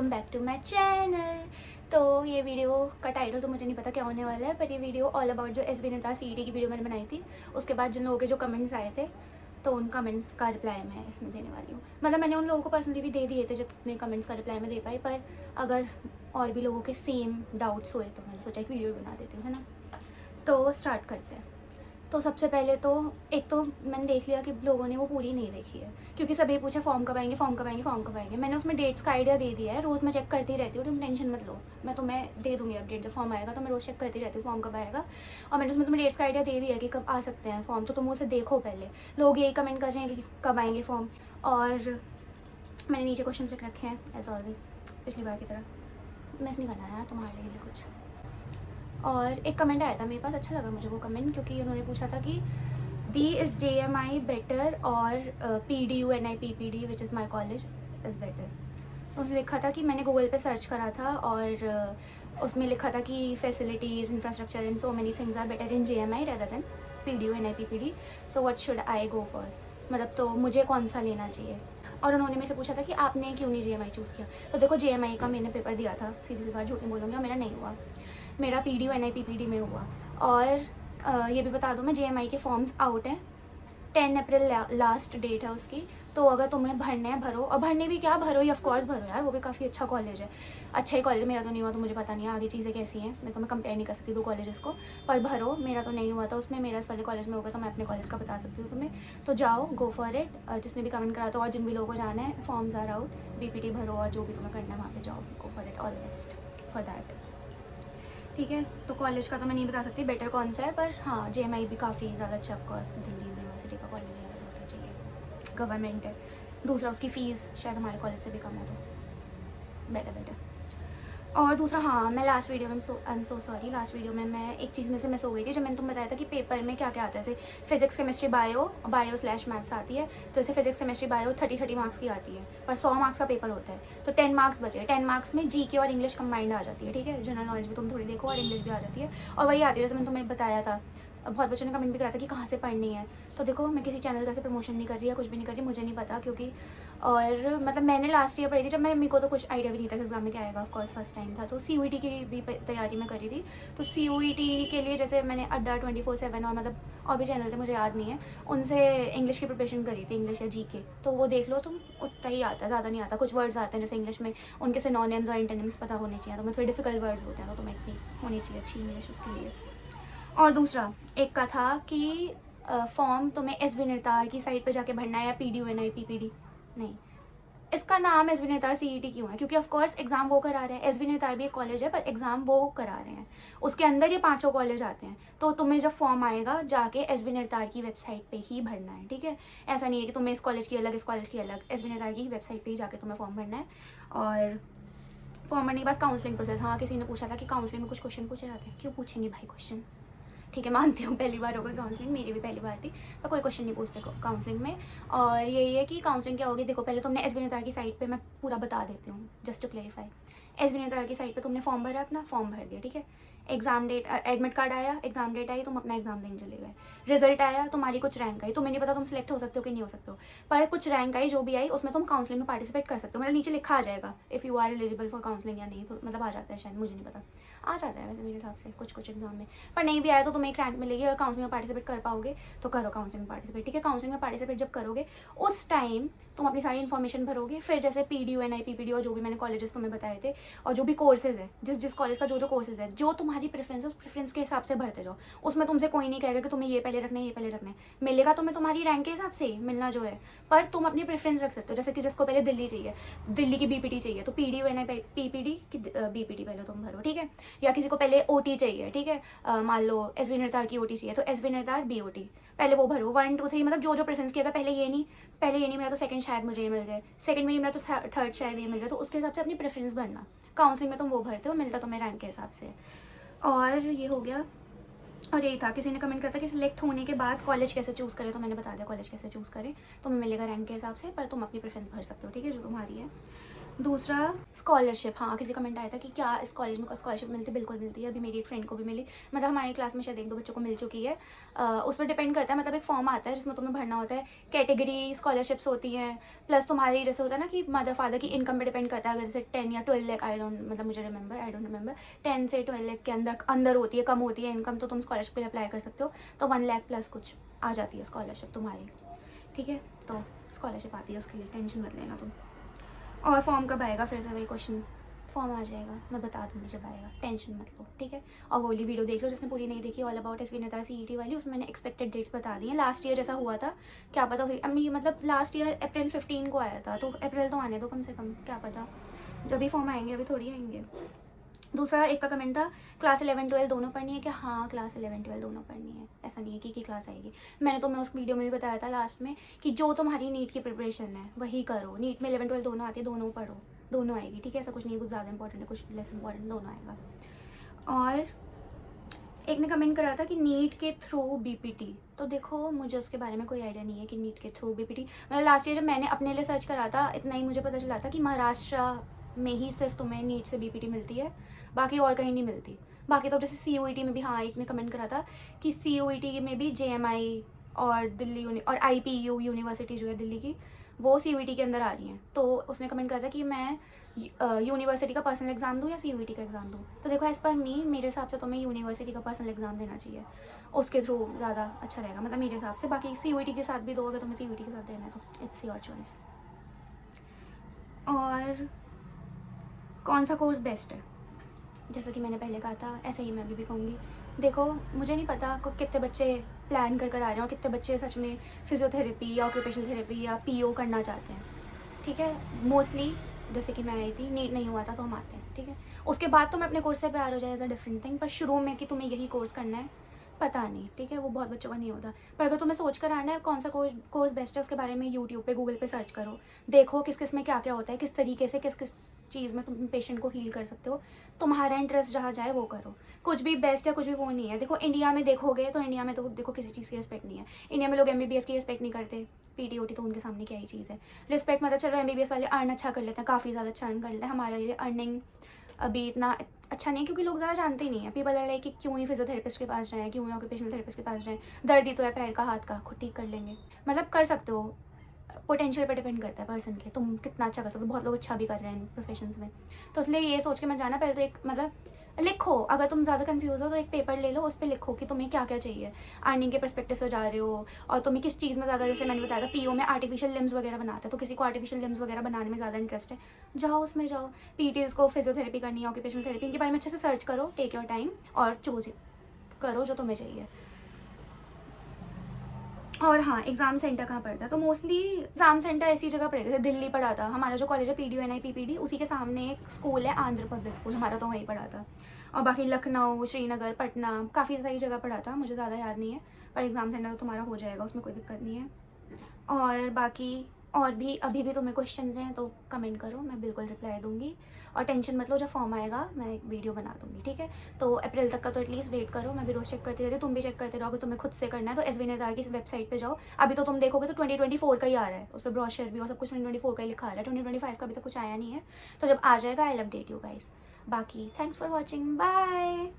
Welcome back to my channel. तो ये video का टाइटल तो मुझे नहीं पता क्या होने वाला है, पर ये वीडियो ऑल अबाउट जो एसबी नेता सीईटी की वीडियो मैंने बनाई थी, उसके बाद जिन लोगों के जो कमेंट्स आए थे, तो उन कमेंट्स का रिप्लाई मैं इसमें देने वाली हूँ। मतलब मैंने उन लोगों को पर्सनली भी दे दिए थे जितने कमेंट्स का रिप्लाई मैं दे पाई, पर अगर और भी लोगों के सेम डाउट्स हुए तो मैंने सोचा एक वीडियो बना देती हूँ, है ना। तो स्टार्ट करते हैं। तो सबसे पहले तो एक तो मैंने देख लिया कि लोगों ने वो पूरी नहीं देखी है, क्योंकि सभी पूछे फॉर्म कब आएंगे, फॉर्म कब आएंगे, फॉर्म कब आएंगे। मैंने उसमें डेट्स का आइडिया दे दिया है, रोज़ मैं चेक करती रहती हूँ, तुम टेंशन मत लो, मैं तुम्हें दे दूँगी अपडेट। जब फॉर्म आएगा तो मैं रोज़ चेक करती रहती हूँ फॉर्म कब आएगा, और मैंने उसमें तुम्हें डेट्स का आइडिया दे दिया है कि कब आ सकते हैं फॉर्म, तो तुम उसे देखो पहले। लोग यही कमेंट कर रहे हैं कि कब आएंगे फॉर्म, और मैंने नीचे क्वेश्चन लिख रखे हैं एज ऑलवेज, पिछली बार की तरह। मिस नहीं करना है तुम्हारे लिए कुछ। और एक कमेंट आया था मेरे पास, अच्छा लगा मुझे वो कमेंट, क्योंकि उन्होंने पूछा था कि डी इज़ JMI बेटर और PDU NIPPD which is my college is better. उसने लिखा था कि मैंने गूगल पे सर्च करा था और उसमें लिखा था कि facilities, infrastructure and so many things are better in JMI rather than PDU NIPPD, so what should I go for. मतलब तो मुझे कौन सा लेना चाहिए। और उन्होंने मेरे से पूछा था कि आपने क्यों नहीं JMI चूज़ किया। तो देखो JMI का मैंने पेपर दिया था, सीधी सी बात झूठ नहीं बोलूँगी, और मेरा नहीं हुआ। मेरा PDU NIPPD में हुआ। और ये भी बता दूँ मैं, JMI के फॉर्म्स आउट हैं, 10 अप्रैल लास्ट डेट है उसकी। तो अगर तुम्हें भरने हैं भरो, और भरने भी क्या, भरो ही, ऑफकोर्स भरो यार, वो भी काफ़ी अच्छा कॉलेज है। अच्छा ही कॉलेज है, मेरा तो नहीं हुआ तो मुझे पता नहीं है आगे चीज़ें कैसी हैं, मैं तो मैं कंपेयर नहीं कर सकती दो कॉलेजेस को। पर भरो, मेरा तो नहीं हुआ था उसमें, मेरा इस वाले कॉलेज में होगा तो मैं अपने कॉलेज का बता सकती हूँ तुम्हें। तो जाओ, गो फॉर इट। जिसने भी कमेंट करा था और जिन भी लोगों को जाना है, फॉर्म्स आर आउट, BPT भरो और जो भी तुम्हें करना है वहाँ पे जाओ, go for it, all best for that. ठीक है, तो कॉलेज का तो मैं नहीं बता सकती बेटर कौन सा है, पर हाँ JMI भी काफ़ी ज़्यादा अच्छा, ऑफकोर्स दिल्ली यूनिवर्सिटी का कॉलेज है, होना चाहिए, गवर्नमेंट है। दूसरा, उसकी फ़ीस शायद हमारे कॉलेज से भी कम हो, तो बेटर। और दूसरा, हाँ, मैं लास्ट वीडियो में I am so sorry, last video में मैं एक चीज़ में से मिस हो गई थी, जब मैंने तुम्हें बताया था कि पेपर में क्या क्या आता है। जैसे फिजिक्स केमिस्ट्री बायो/मैथ्स आती है, तो जैसे फिजिक्स केमिस्ट्री बायो 30 मार्क्स की आती है, पर 100 मार्क्स का पेपर होता है, तो 10 मार्क्स बचे। 10 मार्क्स में GK और इंग्लिश कंबाइंड आ जाती है, ठीक है। जनरल नॉलेज भी तुम थोड़ी देखो और इंग्लिश भी आ जाती है, और वही आती है जैसे मैंने तुम्हें बताया था। बहुत बच्चों ने कमेंट भी करा था कि कहाँ से पढ़नी है, तो देखो मैं किसी चैनल का से प्रमोशन नहीं कर रही है, कुछ भी नहीं कर रही, मुझे नहीं पता, क्योंकि और मतलब मैंने लास्ट ईयर पढ़ी थी, जब मेरे को तो कुछ आइडिया भी नहीं था कि एग्जाम में क्या आएगा, ऑफकोर्स फर्स्ट टाइम था, तो CUET की भी तैयारी मैं करी थी। तो CUET के लिए जैसे मैंने अड्डा 24/7 और मतलब और भी चैनल थे, मुझे याद नहीं है, उनसे इंग्लिश की प्रिपरेशन करी थी, इंग्लिश या GK, तो वो देख लो तुम, उतना ही आता है, ज़्यादा नहीं आता। कुछ वर्ड्स आते हैं जैसे इंग्लिश में, उनके सिनोनिम्स और एंटोनिम्स पता होने चाहिए, तो मैं थोड़े डिफिकल्ट वर्ड्स होते हैं, तो तुम्हें इतनी होनी चाहिए अच्छी इंग्लिश उसके लिए। और दूसरा एक का था कि फॉर्म तुम्हें SB निर्तार की साइट पे जाके भरना है या PDU NIPPD। नहीं, इसका नाम SB निर्तार CET क्यों है, क्योंकि ऑफकोर्स एग्जाम वो करा रहे हैं, SB निर्तार भी एक कॉलेज है पर एग्जाम वो करा रहे हैं, उसके अंदर ये 5 कॉलेज आते हैं। तो तुम्हें जब फॉर्म आएगा जाके SB निर्तार की वेबसाइट पे ही भरना है, ठीक है। ऐसा नहीं है कि तुम्हें इस कॉलेज की अलग, इस कॉलेज की अलग, SB निर्तार की वेबसाइट पे ही जाके तुम्हें फॉर्म भरना है। और फॉर्म भरने के बाद काउंसलिंग प्रोसेस, हाँ किसी ने पूछा था कि काउंसलिंग में कुछ क्वेश्चन पूछे जाते हैं, क्यों पूछेंगे भाई क्वेश्चन, ठीक है, मानती हूँ पहली बार होगा काउंसलिंग, मेरी भी पहली बार थी, पर कोई क्वेश्चन नहीं पूछते काउंसलिंग में। और यही है कि काउंसलिंग क्या होगी, देखो पहले तुमने SB नेतार की साइट पे, मैं पूरा बता देती हूँ जस्ट टू क्लेरिफाई। SB नेतार की साइट पे तुमने फॉर्म भरा, अपना फॉर्म भर दिया, ठीक है। एग्जाम डेट, एडमिट कार्ड आया, एग्जाम डेट आई, तुम अपना एग्जाम देने चले गए, रिजल्ट आया, तुम्हारी कुछ रैंक आई, तुम्हें नहीं पता तुम सिलेक्ट हो सकते हो कि नहीं हो सकते हो, पर कुछ रैंक आई, जो भी आई उसमें तुम काउंसलिंग में पार्टिसिपेट कर सकते हो। मतलब नीचे लिखा आ जाएगा if you are eligible for counselling या नहीं, तो मतलब आ जाता है शायद, मुझे नहीं पता, आ जाता है वैसे मेरे हिसाब से कुछ एग्जाम में, पर नहीं भी आया तो तुम्हें एक रैंक मिलेगी। अगर काउंसलिंग में पार्टिसिपेट कर पाओगे तो करो काउंसलिंग में पार्टिसिपेट, ठीक है। काउंसलिंग में पार्टिसिपेट जब करोगे उस टाइम तुम अपनी सारी इन्फॉर्मेशन भरोगे, फिर जैसे PDU NIPPD और जो भी मैंने कॉलेजेस तुम्हें बताए थे, और जो भी कोर्सेज है, जिस कॉलेज का जो कोर्सेज है, जो तुम्हारी प्रेफरेंस है उस प्रेफरेंस के हिसाब से भरते जाओ। उसमें तुमसे कोई नहीं कहेगा कि तुम्हें ये पहले रखना है, ये पहले रखना है, मिलेगा तुम्हें तुम्हारी रैंक के हिसाब से मिलना जो है, पर तुम अपनी प्रेफरेंस रख सकते हो। जैसे कि जिसको पहले दिल्ली चाहिए, दिल्ली की BPT चाहिए, तो PDU NIPPD की BPT पहले तुम भरो, ठीक है। या किसी को पहले OT चाहिए, ठीक है, मान लो SB निर्तार की OT चाहिए, तो SB निर्तार BOT पहले वो भरो, 1 2 3, मतलब जो प्रेफरेंस किया, पहले ये नहीं मिला तो सेकंड शायद मुझे ये मिल जाए, सेकंड में नहीं मिला तो थर्ड शायद ये मिल जाए, तो उसके हिसाब से अपनी प्रेफरेंस भरना। काउंसलिंग में तुम वो भरते हो, मिलता तुम्हें रैंक के हिसाब से। और ये हो गया। और यही था, किसी ने कमेंट करता कि सिलेक्ट होने के बाद कॉलेज कैसे चूज़ करें, तो मैंने बता दिया कॉलेज कैसे चूज़ करें, तुम्हें मिलेगा रैंक के हिसाब से, पर तुम अपनी प्रेफरेंस भर सकते हो, ठीक है, जो तुम्हारी है। दूसरा स्कॉलरशिप, हाँ किसी कमेंट आया था कि क्या इस कॉलेज में स्कॉलरशिप मिलती है, बिल्कुल मिलती है। अभी मेरी एक फ्रेंड को भी मिली, मतलब हमारी क्लास में शायद 1-2 बच्चों को मिल चुकी है। उस पर डिपेंड करता है, मतलब एक फॉर्म आता है जिसमें तुम्हें भरना होता है, कैटेगरी स्कॉलरशिप्स होती हैं, प्लस तुम्हारी जैसे होता है ना कि मदर फादर की इनकम पे डिपेंड करता है। अगर जैसे 10 या 12 लाख, आई डोंट रिमेंबर 10 से 12 लाख के अंदर होती है, कम होती है इनकम, तो तुम स्कॉलरशिप के लिए अप्लाई कर सकते हो। तो 1 लाख प्लस कुछ आ जाती है स्कॉलरशिप तुम्हारी, ठीक है। तो स्कॉलरशिप आती है, उसके लिए टेंशन मत लेना तुम। और फॉर्म कब आएगा, फिर से वही क्वेश्चन, फॉर्म आ जाएगा, मैं बता दूँगी जब आएगा, टेंशन मत लो, ठीक है। और वो वाली वीडियो देख लो जिसने पूरी नहीं देखी, ऑल अबाउट एसवी नेतार सीईटी वाली, उसमें मैंने एक्सपेक्टेड डेट्स बता दी हैं। लास्ट ईयर जैसा हुआ था, क्या पता हुई अम्मी, मतलब लास्ट ईयर अप्रैल 15 को आया था, तो अप्रैल तो आने दो कम से कम, क्या पता जब भी फॉर्म आएंगे, अभी थोड़ी आएंगे। दूसरा एक का कमेंट था, क्लास 11-12 दोनों पढ़नी है क्या? हाँ, क्लास 11-12 दोनों पढ़नी है, ऐसा नहीं है कि क्लास आएगी। मैंने तुम्हें उस वीडियो में भी बताया था लास्ट में कि जो तुम्हारी नीट की प्रिपरेशन है वही करो। नीट में 11-12 दोनों आती है, दोनों पढ़ो, दोनों आएगी, ठीक है। ऐसा कुछ नहीं है कुछ ज़्यादा इंपॉर्टेंट है कुछ लेस इंपॉर्टेंट, दोनों आएगा। और एक ने कमेंट करा था कि नीट के थ्रू बीपीटी, तो देखो मुझे उसके बारे में कोई आइडिया नहीं है कि नीट के थ्रू बीपीटी, मतलब लास्ट ईयर जब मैंने अपने लिए सर्च करा था, इतना ही मुझे पता चला था कि महाराष्ट्र में ही सिर्फ तुम्हें नीट से बीपीटी मिलती है, बाकी और कहीं नहीं मिलती। बाकी तो जैसे सीयूईटी में भी, हाँ एक ने कमेंट करा था कि सीयूईटी में भी जेएमआई और और आईपीयू यूनिवर्सिटी जो है दिल्ली की, वो सीयूईटी के अंदर आ रही हैं। तो उसने कमेंट करा था कि मैं यूनिवर्सिटी का पर्सनल एग्जाम दूँ या सीयूईटी का एग्जाम दूँ। तो देखो एज पर मेरे हिसाब से तुम्हें यूनिवर्सिटी का पर्सनल एग्जाम देना चाहिए, उसके थ्रू ज़्यादा अच्छा रहेगा, मतलब मेरे हिसाब से। बाकी सीयूईटी के साथ भी दो, अगर तुम्हें सीयूईटी के साथ देना है तो इट्स योर चॉइस। और कौन सा कोर्स बेस्ट है, जैसा कि मैंने पहले कहा था ऐसा ही मैं अभी भी कहूँगी। देखो मुझे नहीं पता कितने बच्चे प्लान कर आ रहे हैं और कितने बच्चे सच में फिजियोथेरेपी या ऑक्यूपेशनल थेरेपी या पीओ करना चाहते हैं, ठीक है। मोस्टली जैसे कि मैं आई थी, नीट नहीं हुआ था तो हम आते हैं, ठीक है। उसके बाद तुम्हें अपने कोर्स से प्यार हो जाए एज अ डिफरेंट थिंग, पर शुरू में कि तुम्हें यही कोर्स करना है पता नहीं, ठीक है, वो बहुत बच्चों का नहीं होता। पर अगर तुम्हें सोच कर आना है कौन सा कोर्स बेस्ट है, उसके बारे में यूट्यूब पे गूगल पे सर्च करो, देखो किस किस में क्या क्या होता है, किस तरीके से किस किस चीज़ में तुम पेशेंट को हील कर सकते हो, तुम्हारा इंटरेस्ट जहाँ जाए वो करो। कुछ भी बेस्ट या कुछ भी वो नहीं है। देखो इंडिया में देखोगे तो इंडिया में तो देखो किसी चीज़ की रिस्पेक्ट नहीं है। इंडिया में लोग एमबीबीएस की रिस्पेक्ट नहीं करते, पीटीओटी तो उनके सामने क्या ही चीज़ है। रिस्पेक्ट मतलब चलो एमबीबीएस वाले अर्न अच्छा कर लेते हैं, काफ़ी ज़्यादा अच्छा अर्न कर लेते हैं, हमारे लिए अर्निंग अभी इतना अच्छा नहीं है क्योंकि लोग ज़्यादा जानते ही नहीं है। पीपल आर लाइक कि क्यों ही फिजियोथेरेपिस्ट के पास जाएँ, क्यों ही ऑक्यूपेशनल थेरेपिस्ट के पास जाएँ, दर्द ही तो है पैर का हाथ का, खुद ठीक कर लेंगे। मतलब कर सकते हो, पोटेंशियल पर डिपेंड करता है पर्सन के, तुम कितना अच्छा कर सकते हो। बहुत लोग अच्छा भी कर रहे हैं प्रोफेशंस में, तो इसलिए ये सोच के मत जाना। पहले तो एक मतलब लिखो, अगर तुम ज़्यादा कंफ्यूज हो तो एक पेपर ले लो, उस पर लिखो कि तुम्हें क्या क्या चाहिए। अर्निंग के पर्सपेक्टिव से जा रहे हो और तुम्हें किस चीज़ में ज़्यादा, जैसे मैंने बताया था पीओ में आर्टिफिशियल लिम्स वगैरह बनाता है, तो किसी को आर्टिफिशियल लिम्स वगैरह बनाने में ज़्यादा इंटरेस्ट है, जाओ उसमें जाओ। पीटीज को फिजियोथेरेपी करनी है, ऑक्यूपेशनल थेरेपी, इनके बारे में अच्छे से सर्च करो, टेक योर टाइम और चूज करो जो तुम्हें चाहिए। और हाँ, एग्ज़ाम सेंटर कहाँ पड़ता है, तो मोस्टली एग्ज़ाम सेंटर ऐसी जगह पड़े थे, दिल्ली पड़ा था हमारा जो कॉलेज है PDU NIPPD, उसी के सामने एक स्कूल है आंध्र पब्लिक स्कूल, हमारा तो वहीं पड़ा था। और बाकी लखनऊ, श्रीनगर, पटना, काफ़ी सारी जगह पड़ा था, मुझे ज़्यादा याद नहीं है, पर एग्ज़ाम सेंटर तो तुम्हारा हो जाएगा, उसमें कोई दिक्कत नहीं है। और बाकी और भी अभी भी तुम्हें क्वेश्चंस हैं तो कमेंट करो, मैं बिल्कुल रिप्लाई दूंगी। और टेंशन मत लो, जब फॉर्म आएगा मैं एक वीडियो बना दूंगी, ठीक है। तो अप्रैल तक का तो एटलीस्ट वेट करो, मैं भी रोज चेक करती रहती हूँ, तुम भी चेक करते रहोगे। तुम्हें खुद से करना है तो एसवी नेतार की वेबसाइट पे जाओ, अभी तो तुम देखोगे तो 2024 का ही आ रहा है, उस पर ब्रोशर भी और सब कुछ 2024 का ही लिखा आ रहा है, 2025 का अभी तक कुछ आया नहीं है। तो जब आ जाएगा I will update you guys. बाकी थैंक्स फॉर वॉचिंग, बाय।